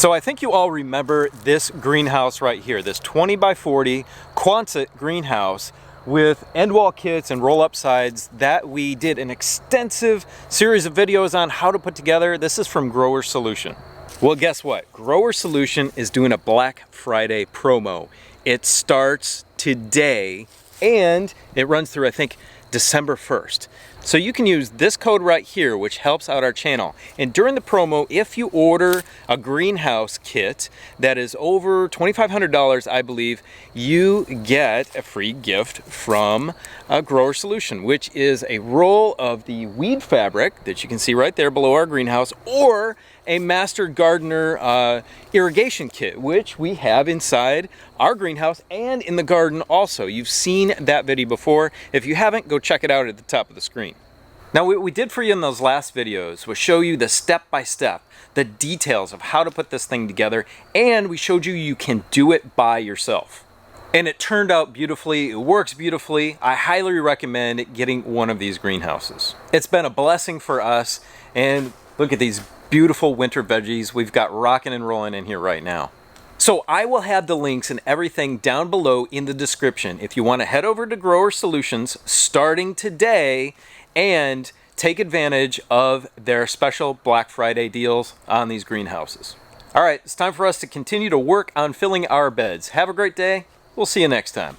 So I think you all remember this greenhouse right here, this 20 by 40 Quonset greenhouse with end wall kits and roll up sides that we did an extensive series of videos on how to put together. This is from Grower Solution. Well, guess what? Grower Solution is doing a Black Friday promo. It starts today and it runs through, I think, December 1st. So you can use this code right here, which helps out our channel. And during the promo, if you order a greenhouse kit that is over $2,500, I believe, you get a free gift from Grower Solution, which is a roll of the weed fabric that you can see right there below our greenhouse, or a Master Gardener irrigation kit, which we have inside our greenhouse and in the garden also. You've seen that video before. If you haven't, go check it out at the top of the screen. Now, what we did for you in those last videos was show you the step-by-step, the details of how to put this thing together, and we showed you you can do it by yourself. And it turned out beautifully, it works beautifully. I highly recommend getting one of these greenhouses. It's been a blessing for us, and look at these beautiful winter veggies we've got rocking and rolling in here right now. So I will have the links and everything down below in the description if you want to head over to Grower Solutions starting today and take advantage of their special Black Friday deals on these greenhouses. All right, it's time for us to continue to work on filling our beds. Have a great day. We'll see you next time.